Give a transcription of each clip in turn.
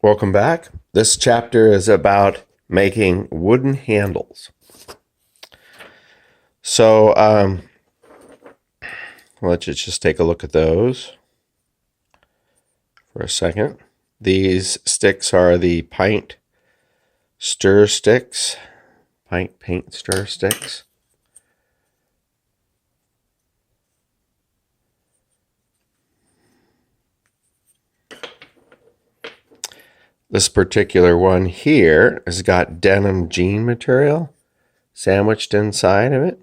Welcome back. This chapter is about making wooden handles. So let's just take a look at those for a second. These sticks are the paint stir sticks. Paint stir sticks. This particular one here has got denim jean material sandwiched inside of it.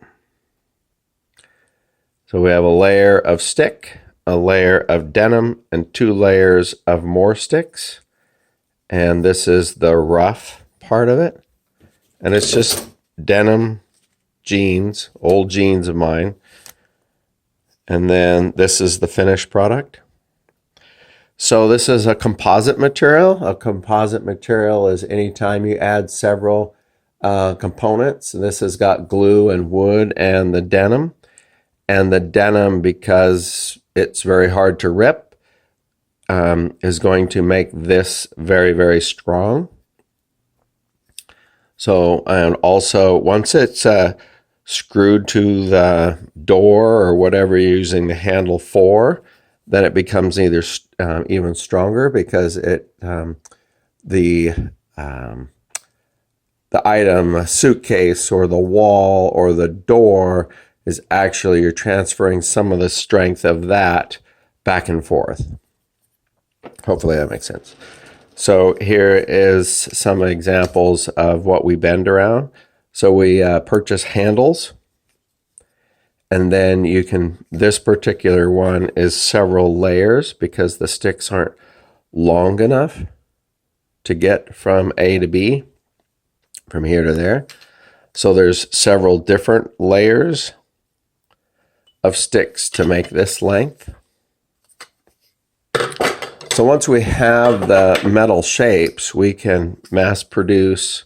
So we have a layer of stick, a layer of denim, and 2 layers of more sticks. And this is the rough part of it. And it's just denim jeans, old jeans of mine. And then this is the finished product. So this is a composite material. A composite material is anytime you add several components. This has got glue and wood and the denim. And the denim, because it's very hard to rip, is going to make this very, very strong. So, and also once it's screwed to the door or whatever you're using the handle for, then it becomes either even stronger because the item, a suitcase or the wall or the door, is actually you're transferring some of the strength of that back and forth. Hopefully that makes sense. So here is some examples of what we bend around. So we purchase handles. And then you can, this particular one is several layers because the sticks aren't long enough to get from A to B, from here to there. So there's several different layers of sticks to make this length. So once we have the metal shapes, we can mass produce,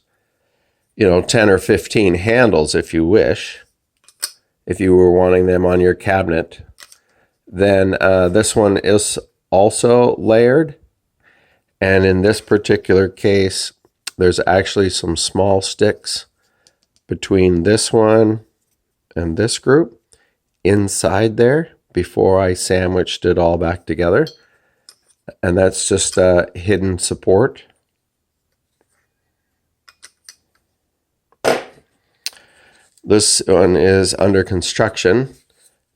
10 or 15 handles if you wish. If you were wanting them on your cabinet. Then this one is also layered. And in this particular case, there's actually some small sticks between this one and this group inside there before I sandwiched it all back together. And that's just a hidden support. This one is under construction,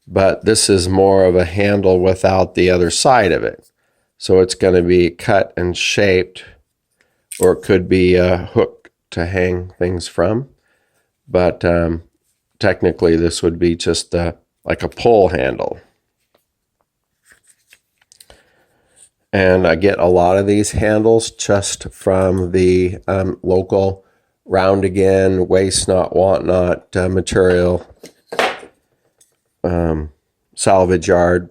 but this is more of a handle without the other side of it. So it's going to be cut and shaped, or it could be a hook to hang things from. But technically this would be just like a pull handle. And I get a lot of these handles just from the local Round Again, Waste Not, Want Not material, salvage yard.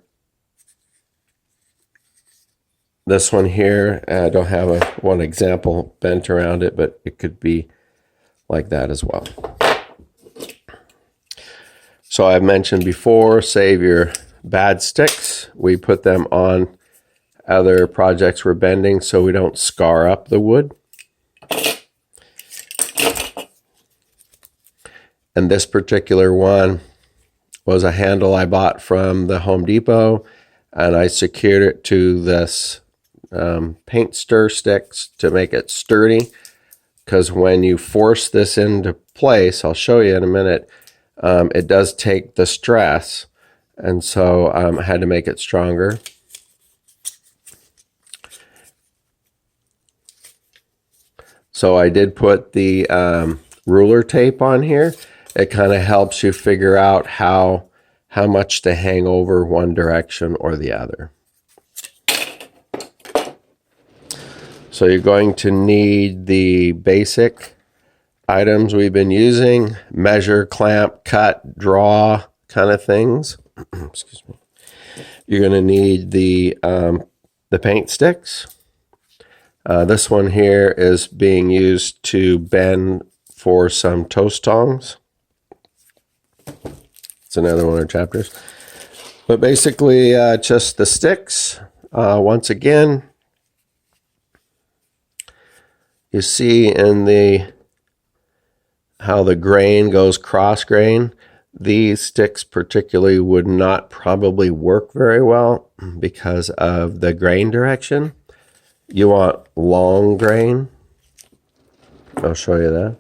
This one here, I don't have one example bent around it, but it could be like that as well. So I've mentioned before, save your bad sticks. We put them on other projects we're bending so we don't scar up the wood. And this particular one was a handle I bought from the Home Depot, and I secured it to this paint stir sticks to make it sturdy. Because when you force this into place, I'll show you in a minute, it does take the stress. And so I had to make it stronger. So I did put the ruler tape on here. It kind of helps you figure out how much to hang over one direction or the other. So you're going to need the basic items we've been using: measure, clamp, cut, draw kind of things. Excuse me. You're going to need the paint sticks. This one here is being used to bend for some toast tongs. It's another one of our chapters. But basically, just the sticks. Once again, You see in the how the grain goes cross grain. These sticks particularly would not probably work very well because of the grain direction. You want long grain. I'll show you that.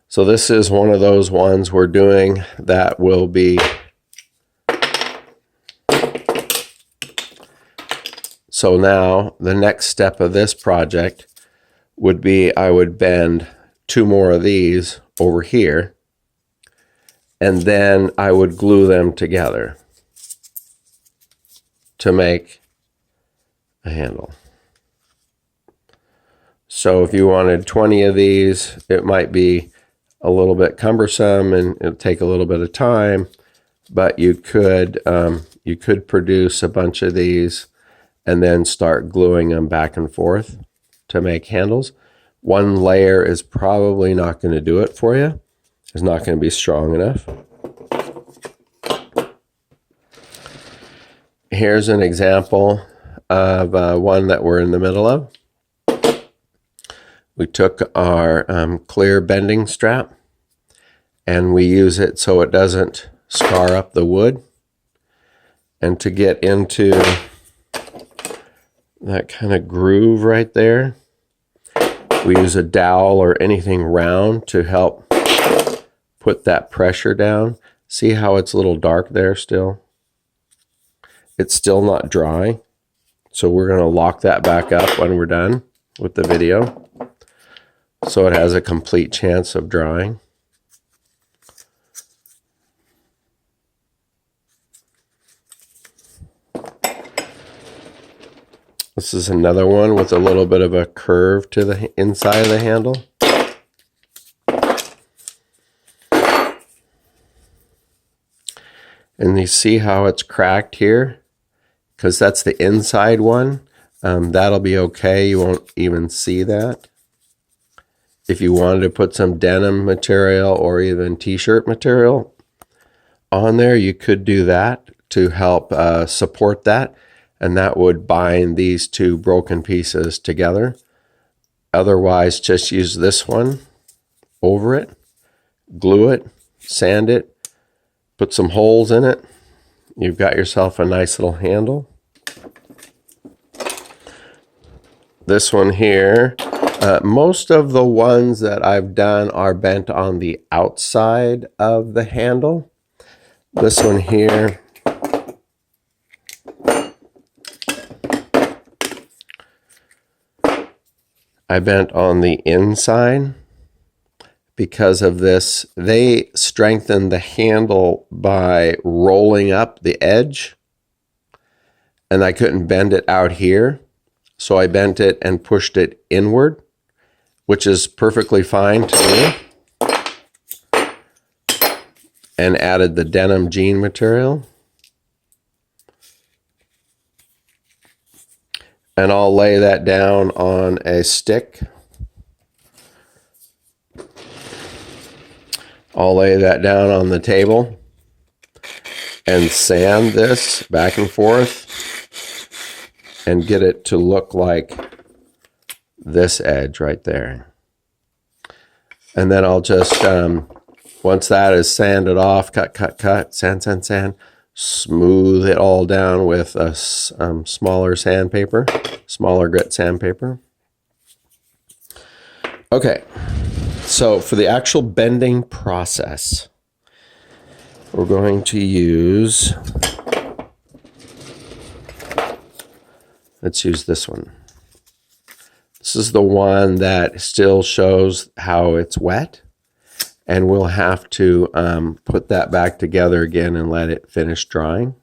So this is one of those ones we're doing that will be so now the next step of this project would be I would bend 2 more of these over here, and then I would glue them together to make a handle. So if you wanted 20 of these, it might be a little bit cumbersome and it'll take a little bit of time, but you could produce a bunch of these and then start gluing them back and forth to make handles. One layer is probably not going to do it for you. It's not going to be strong enough. Here's an example of one that we're in the middle of. We took our clear bending strap and we use it so it doesn't scar up the wood. And to get into that kind of groove right there, we use a dowel or anything round to help put that pressure down. See how it's a little dark there still? It's still not dry. So we're going to lock that back up when we're done with the video, so it has a complete chance of drying. This is another one with a little bit of a curve to the inside of the handle. And you see how it's cracked here? Because that's the inside one. That'll be okay. You won't even see that. If you wanted to put some denim material or even t-shirt material on there, you could do that to help support that, and that would bind these 2 broken pieces together. Otherwise, just use this one over it, glue it, sand it, put some holes in it. You've got yourself a nice little handle. This one here, most of the ones that I've done are bent on the outside of the handle. This one here, I bent on the inside. Because of this, they strengthen the handle by rolling up the edge, and I couldn't bend it out here. So I bent it and pushed it inward, which is perfectly fine to me, and added the denim jean material. And I'll lay that down on a stick. I'll lay that down on the table and sand this back and forth and get it to look like this edge right there. And then I'll just, once that is sanded off, cut, sand, smooth it all down with a smaller sandpaper, smaller grit sandpaper. Okay. So for the actual bending process, we're going to use, let's use this one. This is the one that still shows how it's wet, and we'll have to put that back together again and let it finish drying.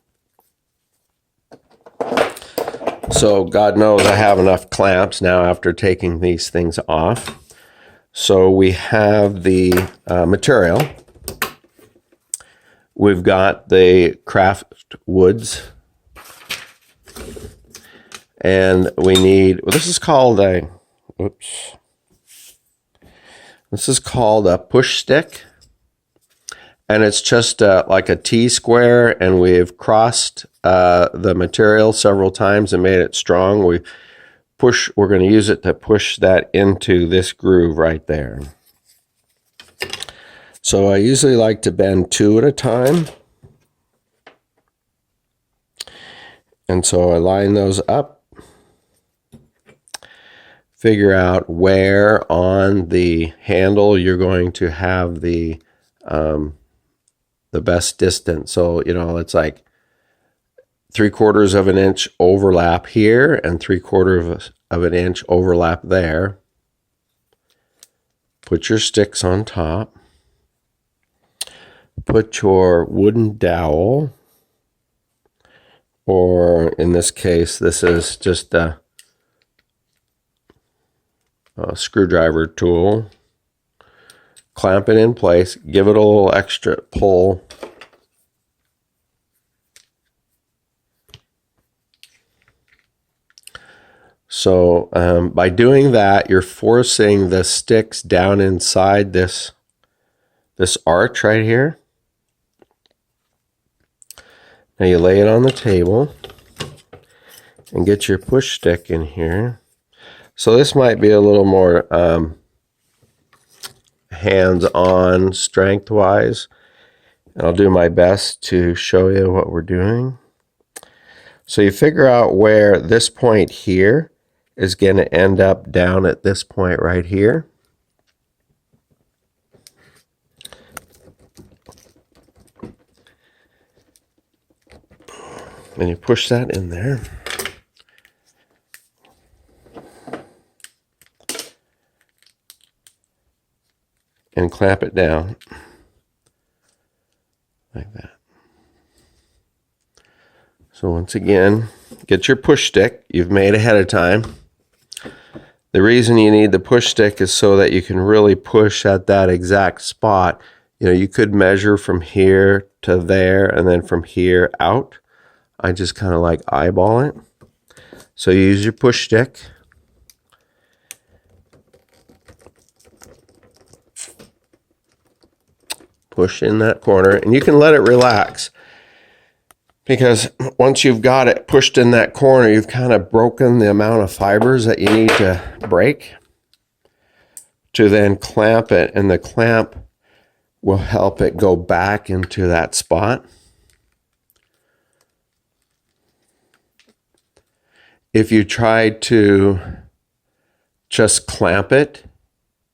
So God knows I have enough clamps now after taking these things off. So we have the material. We've got the craft woods. And we need, well, this is called a, this is called a push stick. And it's just like a T-square, and we've crossed the material several times and made it strong. We we're going to use it to push that into this groove right there. So I usually like to bend 2 at a time. And so I line those up, figure out where on the handle you're going to have the best distance. So, you know, it's like 3/4 of an inch overlap here and 3/4 of an inch overlap there. Put your sticks on top. Put your wooden dowel, or in this case, this is just a screwdriver tool. Clamp it in place, give it a little extra pull. So by doing that, you're forcing the sticks down inside this arch right here. Now you lay it on the table and get your push stick in here. So this might be a little more hands-on strength-wise. And I'll do my best to show you what we're doing. So you figure out where this point here is going to end up down at this point right here. And you push that in there. And clamp it down like that. So once again, get your push stick you've made ahead of time. The reason you need the push stick is so that you can really push at that exact spot. You know, you could measure from here to there and then from here out. I just kind of like eyeball it. So you use your push stick. Push in that corner, and you can let it relax. Because once you've got it pushed in that corner, you've kind of broken the amount of fibers that you need to break to then clamp it, and the clamp will help it go back into that spot. If you try to just clamp it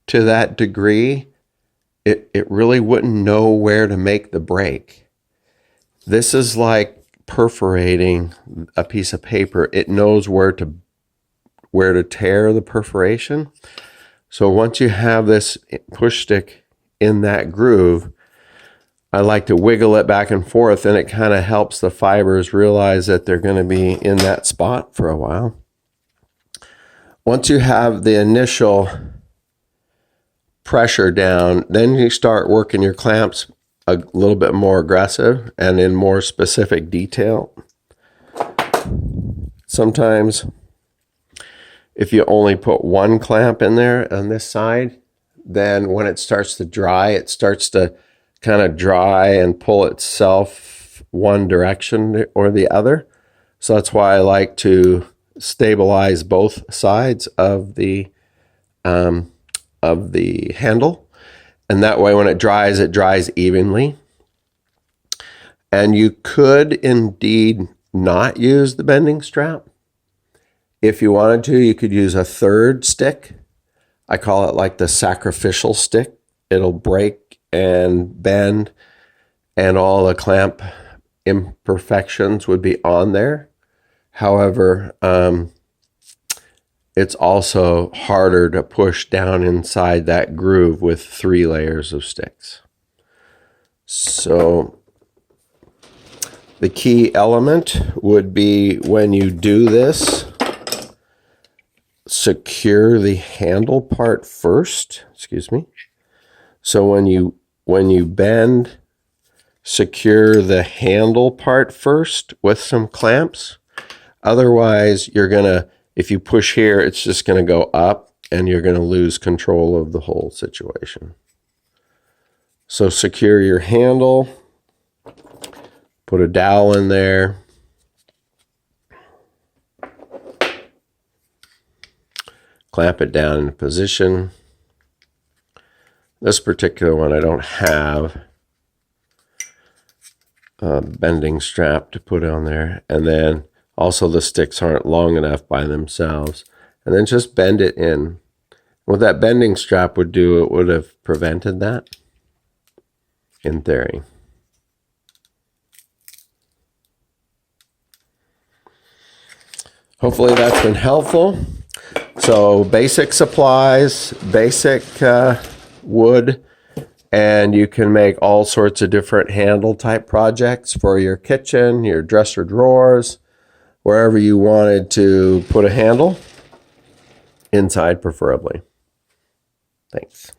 to that degree, it really wouldn't know where to make the break. This is like perforating a piece of paper. It knows where to tear the perforation. So once you have this push stick in that groove, I like to wiggle it back and forth, and it kind of helps the fibers realize that they're going to be in that spot for a while. Once you have the initial pressure down, then you start working your clamps a little bit more aggressive and in more specific detail. Sometimes if you only put one clamp in there on this side, then when it starts to dry, it starts to kind of dry and pull itself one direction or the other. So that's why I like to stabilize both sides of the handle. And that way when it dries evenly. And you could indeed not use the bending strap. If you wanted to, you could use a third stick. I call it like the sacrificial stick. It'll break and bend, and all the clamp imperfections would be on there. However, it's also harder to push down inside that groove with 3 layers of sticks. So the key element would be, when you do this, secure the handle part first. Excuse me. So when you bend, secure the handle part first with some clamps. Otherwise, you're gonna, if you push here, it's just gonna go up and you're gonna lose control of the whole situation. So secure your handle, put a dowel in there. clamp it down into position. This particular one I don't have a bending strap to put on there, and then also the sticks aren't long enough by themselves, and then just bend it in. What that bending strap would do, it would have prevented that, in theory. Hopefully that's been helpful. So basic supplies, basic wood, and you can make all sorts of different handle type projects for your kitchen, your dresser drawers, wherever you wanted to put a handle, inside preferably. Thanks.